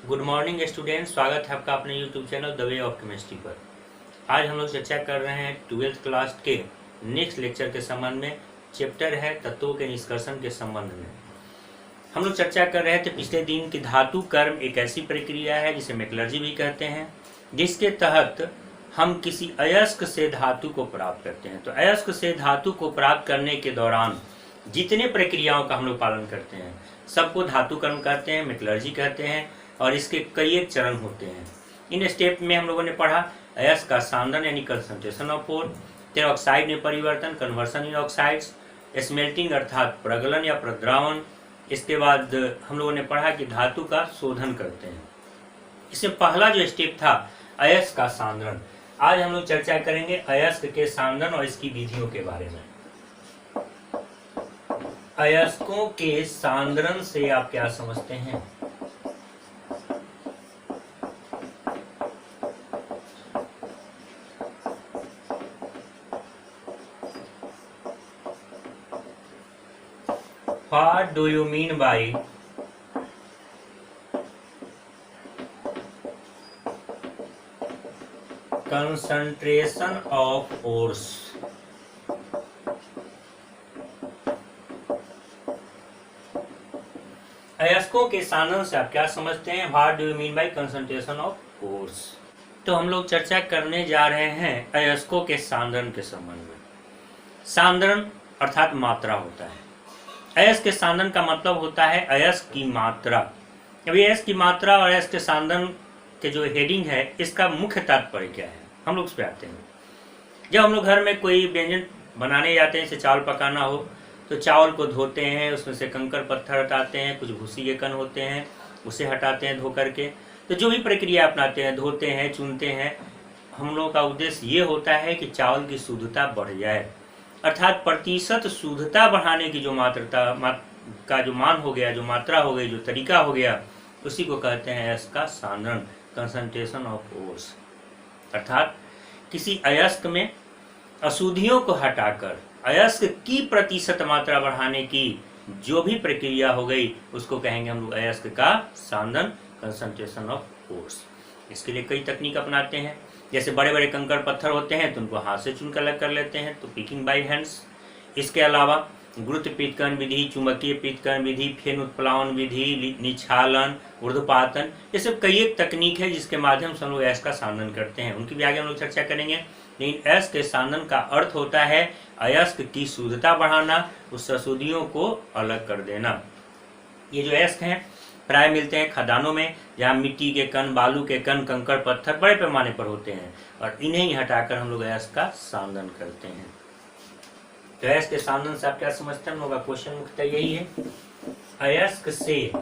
Good morning student, स्वागत है आपका अपने YouTube channel the way of chemistry पर। आज हम लोग चर्चा कर रहे हैं 12th क्लास के नेक्स्ट लेक्चर के संबंध में। चैप्टर है तत्वों के निष्कर्षण के संबंध में। हम लोग चर्चा कर रहे थे पिछले दिन कि धातु कर्म एक ऐसी प्रक्रिया है जिसे मेटलर्जी भी कहते हैं, जिसके तहत हम किसी अयस्क से धातु को प्राप्त करते हैं। तो अयस्क से धातु को प्राप्त करने के दौरान जितने प्रक्रियाओं का हम लोग पालन करते हैं सबको धातु कर्म कहते हैं, मेटलर्जी कहते हैं, और इसके कई एक चरण होते हैं। इन स्टेप में हम लोगों ने पढ़ा अयस्क का सांद्रण यानी कंसंट्रेशन ऑफ ओर, फिर ऑक्साइड में परिवर्तन कन्वर्सन इन ऑक्साइड्स, स्मेल्टिंग अर्थात प्रगलन या प्रद्रावण। इसके बाद हम लोगों ने पढ़ा कि धातु का शोधन करते हैं। इसमें पहला जो स्टेप था अयस्क का सांद्रण। आज हम लोग चर्चा करेंगे अयस्क के सांद्रण और इसकी विधियों के बारे में। अयस्कों के सांद्रण से आप क्या समझते हैं? What do you mean by concentration of ores? अयस्कों के सांद्रण से आप क्या समझते हैं? What do you mean by concentration of ores? तो हम लोग चर्चा करने जा रहे हैं अयस्कों के सांद्रण के संबंध में। सांद्रण अर्थात मात्रा होता है। अयस्क के सांद्रण का मतलब होता है अयस्क की मात्रा। अभी अयस्क की मात्रा और अयस्क के सांद्रण के जो हेडिंग है इसका मुख्य तात्पर्य क्या है, हम लोग उस पर आते हैं। जब हम लोग घर में कोई व्यंजन बनाने जाते हैं, जैसे चावल पकाना हो, तो चावल को धोते हैं, उसमें से कंकड़ पत्थर हटाते हैं, कुछ भूसी के कण होते हैं उसे हटाते हैं धो करके। तो जो भी प्रक्रिया अपनाते हैं, धोते हैं, चुनते हैं, हम लोगों का उद्देश्य ये होता है कि चावल की शुद्धता बढ़ जाए, अर्थात प्रतिशत शुद्धता बढ़ाने की जो का जो मान हो गया, जो मात्रा हो गई, जो तरीका हो गया, उसी को कहते हैं अयस्क का सांद्रण, कंसंट्रेशन ऑफ ओर्स। अर्थात किसी अयस्क में अशुद्धियों को हटाकर अयस्क की प्रतिशत मात्रा बढ़ाने की जो भी प्रक्रिया हो गई उसको कहेंगे हम लोग अयस्क का सांद्रण, कंसंट्रेशन ऑफ ओर्स। इसके लिए कई तकनीक अपनाते हैं। जैसे बड़े बड़े कंकड़ पत्थर होते हैं तो उनको हाथ से चुनकर अलग कर लेते हैं, तो पिकिंग बाय हैंड्स। इसके अलावा गुरुत्व पृथक्करण विधि, चुंबकीय पृथक्करण विधि, फेन उत्प्लावन विधि, निच्छालन, ऊर्ध्वपातन, ये सब कई एक तकनीक है जिसके माध्यम से हम लोग अयस्क का सांद्रण करते हैं। उनकी भी आगे हम लोग चर्चा करेंगे। लेकिन अयस्क के सांद्रण का अर्थ होता है अयस्क की शुद्धता बढ़ाना, उस अशुद्धियों को अलग कर देना। ये जो अयस्क हैं प्राय मिलते हैं खदानों में, जहाँ मिट्टी के कण, बालू के कण, कंकड़ पत्थर बड़े पैमाने पर होते हैं, और इन्हें ही हटाकर हम लोग अयस्क का सांद्रण करते हैं। तो अयस्क के सांद्रण से आप क्या समझते हैं? हम लोग का क्वेश्चन मुख्यतः यही है, अयस्क से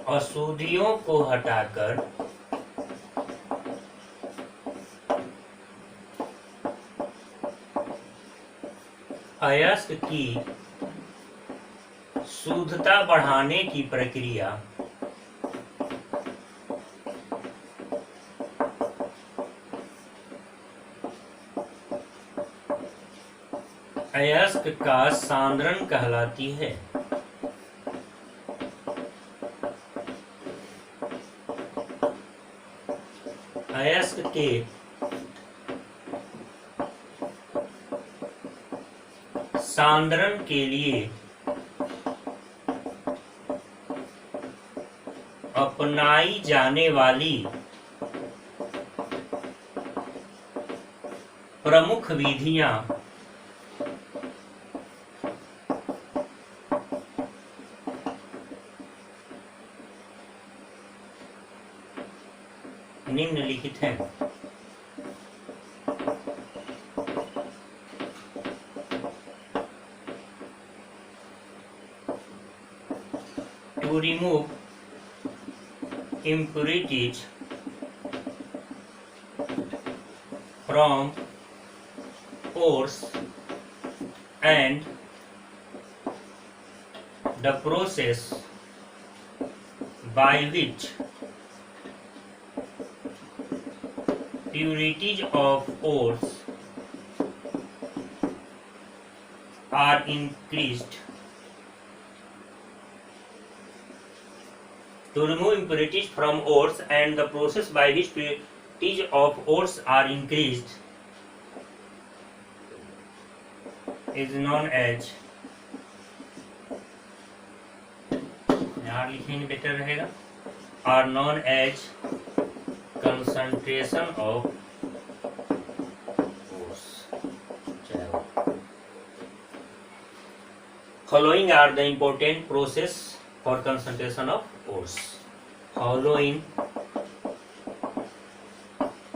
अशुद्धियों को हटाकर अयस्क की शुद्धता बढ़ाने की प्रक्रिया अयस्क का सांद्रण कहलाती है। अयस्क के सांद्रण के लिए अपनाई जाने वाली प्रमुख विधियां निम्नलिखित हैं। To remove impurities from ores and the process by which purities of ores are increased to remove impurities from ores, and the process by which purities of ores are increased is known as, यहाँ लिखेंगे better रहेगा, are known as concentration of ores. Following are the important process for concentration of ores. Following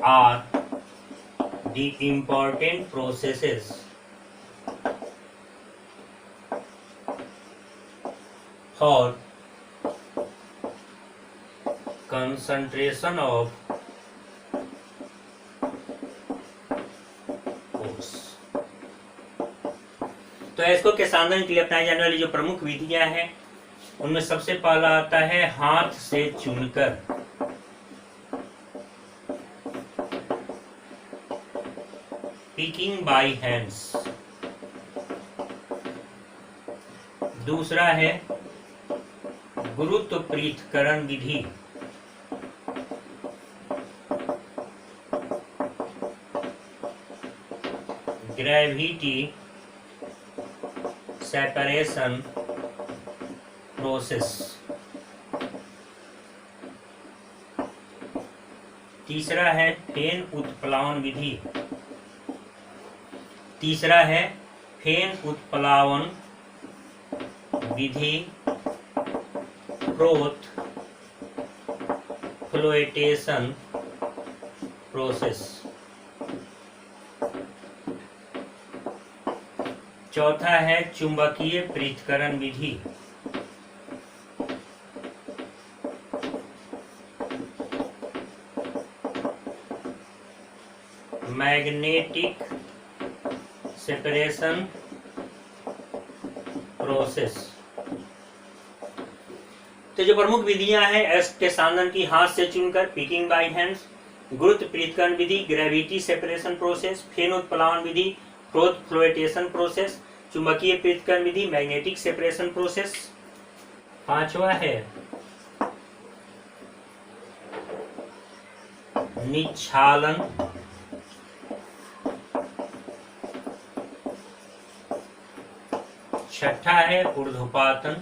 are the important processes for concentration of ores. तो अयस्कों के सांद्रण के लिए अपनाई जाने वाली जो प्रमुख विधियां हैं उनमें सबसे पहला आता है हाथ से चुनकर। Picking by hands. दूसरा है गुरुत्व पृथक्करण विधि। Gravity separation process. तीसरा है फेन उत्प्लावन विधि। तीसरा है फेन उत्प्लावन विधि ग्रोथ फ्लोएटेशन प्रोसेस। चौथा है चुंबकीय पृथक्करण विधि। Magnetic separation process. तो जो प्रमुख विधियां हैं अयस्क के सांद्रण की हाथ से चुनकर, पिकिंग बाय हैंड्स, गुरुत्व पृथक्करण विधि, ग्रेविटी सेपरेशन प्रोसेस, फेन उत्प्लावन विधि, ग्रोथ फ्लोएटेशन प्रोसेस, चुंबकीय पृथक्करण विधि, मैग्नेटिक सेपरेशन प्रोसेस। पांचवा है निच्छालन। छठा है ऊर्ध्वपातन।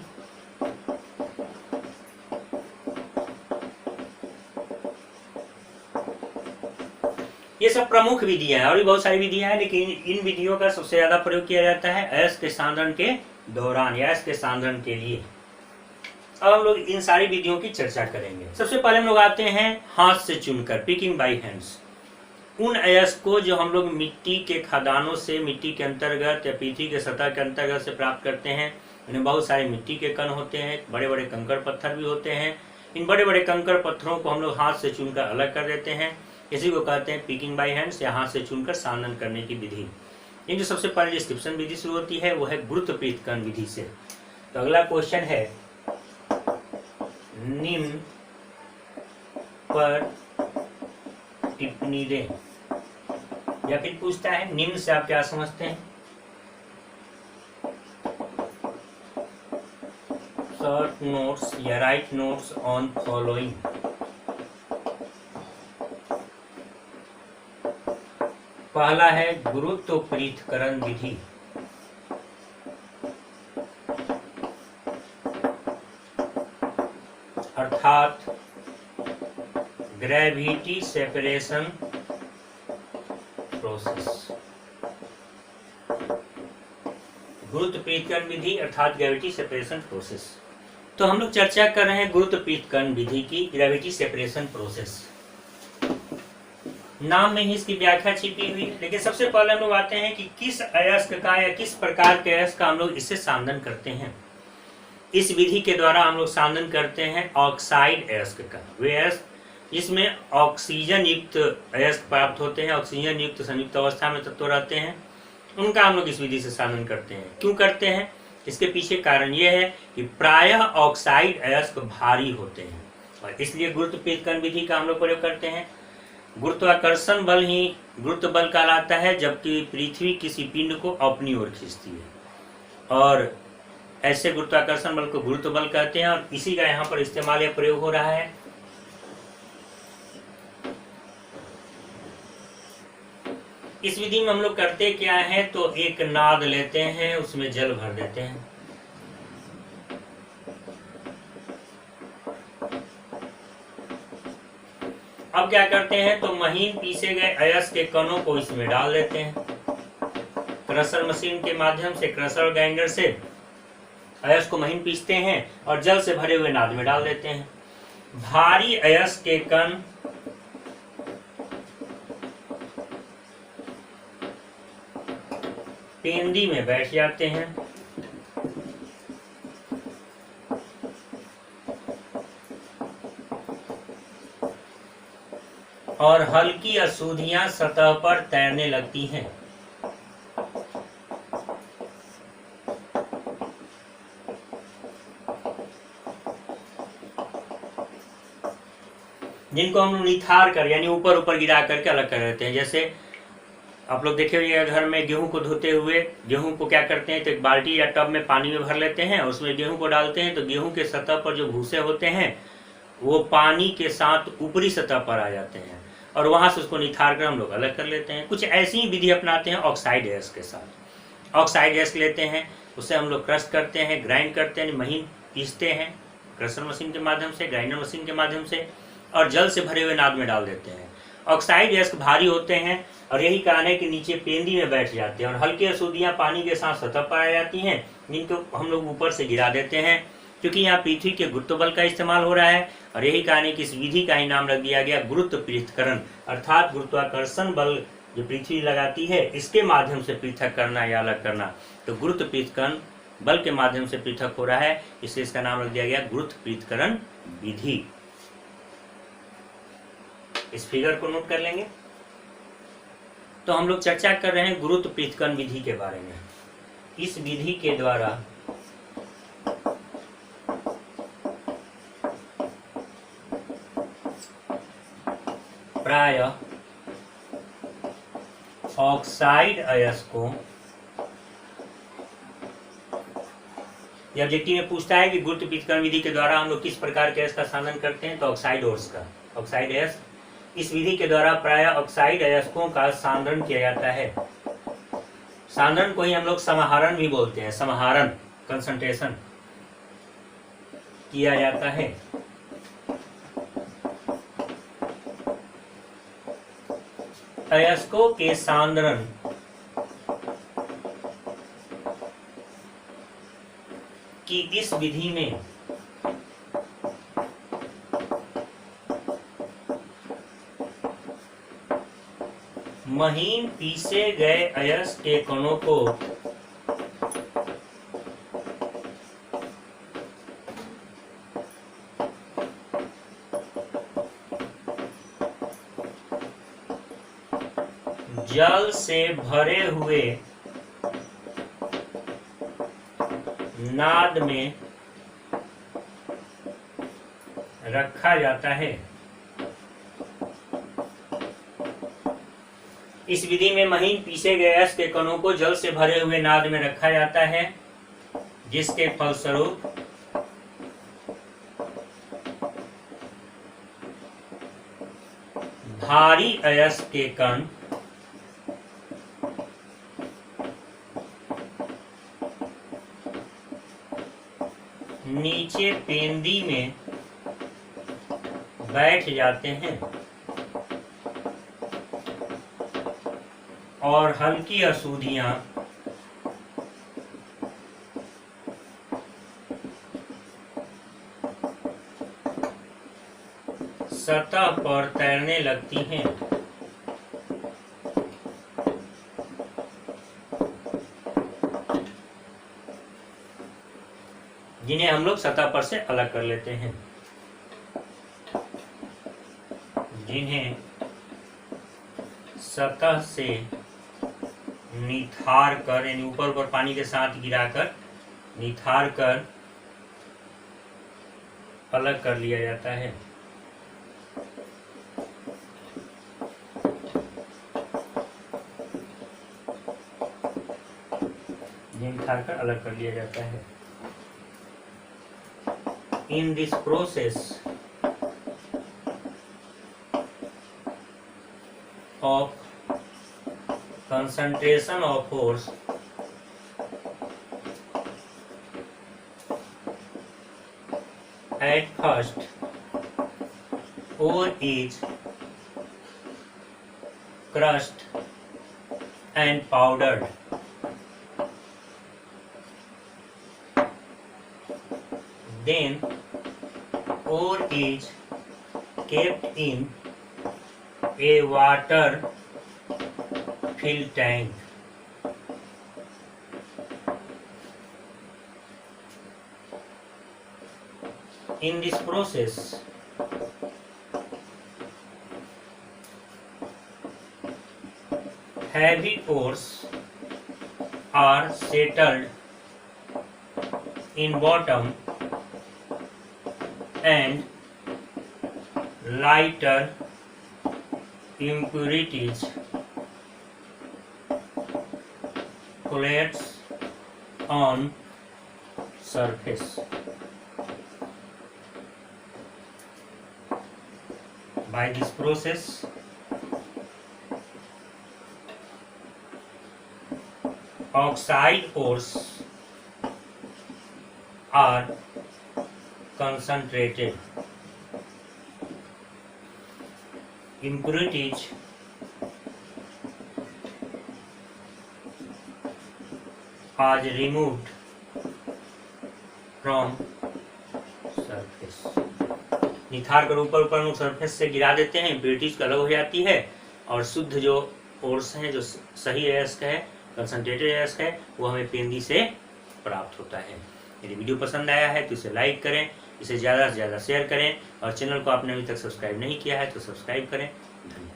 ये सब प्रमुख विधियां हैं और भी बहुत सारी विधियां हैं, लेकिन इन विधियों का सबसे ज्यादा प्रयोग किया जाता है अयस्क के सांद्रण के दौरान या अयस्क के सांद्रण के लिए। अब हम लोग इन सारी विधियों की चर्चा करेंगे। सबसे पहले हम लोग आते हैं हाथ से चुनकर, पिकिंग बाय हैंड्स। उन अयस्क को जो हम लोग मिट्टी के खदानों से, मिट्टी के अंतर्गत या पृथ्वी के सतह के अंतर्गत से प्राप्त करते हैं, इनमें बहुत सारे मिट्टी के कण होते हैं, बड़े बड़े कंकड़ पत्थर भी होते हैं। इन बड़े बड़े कंकड़ पत्थरों को हम लोग हाथ से चुनकर अलग कर देते हैं। इसी को कहते हैं पिकिंग बाय हैंड्स या हाथ से चुनकर सांद्रण करने की विधि। ये जो सबसे पहले डिस्क्रिप्शन विधि शुरू होती है वो है गुरुत्व पृथक्करण विधि से। तो अगला क्वेश्चन है निम्न पर टिप्पणी दें, या फिर पूछता है निम्न से आप क्या समझते हैं। शॉर्ट नोट्स या राइट नोट्स ऑन फॉलोइंग। पहला है गुरुत्व पृथक्करण विधि। अर्थात ग्रेविटी सेपरेशन प्रोसेस। गुरुत्व पृथक्करण विधि अर्थात ग्रेविटी सेपरेशन प्रोसेस। तो हम लोग चर्चा कर रहे हैं गुरुत्व पृथक्करण विधि की, ग्रेविटी सेपरेशन प्रोसेस। नाम में ही इसकी व्याख्या छिपी हुई है, लेकिन सबसे पहले हम लोग आते हैं कि किस अयस्क का या किस प्रकार के अयस्क का हम लोग इससे सांद्रण करते हैं। इस विधि के द्वारा हम लोग सांद्रण करते हैं ऑक्साइड अयस्क का। वे अयस्क जिसमें ऑक्सीजन युक्त अयस्क प्राप्त होते हैं, ऑक्सीजन युक्त संयुक्त अवस्था में तत्व रहते हैं, उनका हम लोग इस विधि से सांद्रण करते हैं। क्यों करते हैं? इसके पीछे कारण यह है कि प्रायः ऑक्साइड अयस्क भारी होते हैं और इसलिए गुरुत्व पृथक्करण विधि का हम लोग प्रयोग करते हैं। गुरुत्वाकर्षण बल ही गुरुत्व बल कहलाता है, जबकि पृथ्वी किसी पिंड को अपनी ओर खींचती है। और ऐसे गुरुत्वाकर्षण बल को गुरुत्व बल कहते हैं और इसी का यहाँ पर इस्तेमाल या प्रयोग हो रहा है। इस विधि में हम लोग करते क्या है, तो एक नाद लेते हैं, उसमें जल भर देते हैं, अब क्या करते हैं, तो महीन पीसे गए अयस्क के कणों को इसमें डाल देते हैं। क्रशर मशीन के माध्यम से, क्रशर ग्राइंडर से अयस्क को महीन पीसते हैं और जल से भरे हुए नाद में डाल देते हैं। भारी अयस्क के कण पेंदी में बैठ जाते हैं और हल्की अशुद्धियां सतह पर तैरने लगती हैं। जिनको हम निथार कर यानी ऊपर ऊपर गिरा करके अलग कर देते हैं। जैसे आप लोग देखे होंगे घर में गेहूं को धोते हुए, गेहूं को क्या करते हैं, तो एक बाल्टी या टब में पानी में भर लेते हैं, उसमें गेहूं को डालते हैं, तो गेहूं के सतह पर जो भूसे होते हैं वो पानी के साथ ऊपरी सतह पर आ जाते हैं और वहां से उसको निथार कर हम लोग अलग कर लेते हैं। कुछ ऐसी ही विधि अपनाते हैं ऑक्साइड अयस्क के साथ। ऑक्साइड अयस्क लेते हैं, उससे हम लोग क्रश करते हैं, ग्राइंड करते हैं, महीन पीसते हैं क्रशर मशीन के माध्यम से, ग्राइंडर मशीन के माध्यम से, और जल से भरे हुए नाद में डाल देते हैं। ऑक्साइड अयस्क भारी होते हैं और यही कारण है कि नीचे पेंदी में बैठ जाते हैं और हल्की अशुद्धियां पानी के साथ सतह पर आ जाती हैं, जिनको हम लोग ऊपर से गिरा देते हैं। क्योंकि यहाँ पृथ्वी के गुरुत्व बल का इस्तेमाल हो रहा है और यही कारण है कि इस विधि का ही नाम रख दिया गया गुरुत्व पृथक्करण, अर्थात गुरुत्वाकर्षण बल जो पृथ्वी लगाती है इसके माध्यम से पृथक करना या अलग करना। तो गुरुत्व पृथक्करण बल के माध्यम से पृथक हो रहा है, इसलिए इसका नाम रख दिया गया गुरुत्व पृथक्करण विधि। इस फिगर को नोट कर लेंगे। तो हम लोग चर्चा कर रहे हैं गुरुत्व पृथक्करण विधि के बारे में। इस विधि के द्वारा प्राय ऑक्साइड अयस्क को, ये ऑब्जेक्टिव में पूछता है कि गुरुत्व पृथक्करण विधि के द्वारा हम लोग किस प्रकार के अयस्क का सांद्रण करते हैं, तो ऑक्साइड अयस्क। इस विधि के द्वारा प्राय ऑक्साइड अयस्कों का सांद्रण किया जाता है। सांद्रण को ही हम लोग समाहरण भी बोलते हैं, समाहरण कंसंट्रेशन किया जाता है। अयस्कों के सांद्रण की इस विधि में महीन पीसे गए अयस्क के कणों को जल से भरे हुए नाद में रखा जाता है। इस विधि में महीन पीसे गए अयस्क के कणों को जल से भरे हुए नाद में रखा जाता है, जिसके फलस्वरूप भारी अयस्क के कण नीचे पेंदी में बैठ जाते हैं और हल्की अशुद्धियां सतह पर तैरने लगती हैं। जिन्हें हम लोग सतह पर से अलग कर लेते हैं, जिन्हें सतह से निथार कर यानी ऊपर ऊपर पानी के साथ गिराकर निथार कर अलग कर लिया जाता है। जिंक निथार कर अलग कर लिया जाता है। In this process of concentration of force at first ore is crushed and powdered, then ore is kept in a water filled tank. In this process, heavy ores are settled in bottom and lighter impurities collects on surface. By this process, oxide ores are concentrated, impurities are removed from surface. निथार कर ऊपर ऊपर surface से गिरा देते हैं, impurities अलग हो जाती है और शुद्ध जो ओर्स हैं, जो सही अयस्क है, कंसंट्रेटेड अयस्क है, वो हमें पेंदी से प्राप्त होता है। यदि वीडियो पसंद आया है तो इसे लाइक करें, इसे ज़्यादा से ज़्यादा शेयर करें और चैनल को आपने अभी तक सब्सक्राइब नहीं किया है तो सब्सक्राइब करें। धन्यवाद।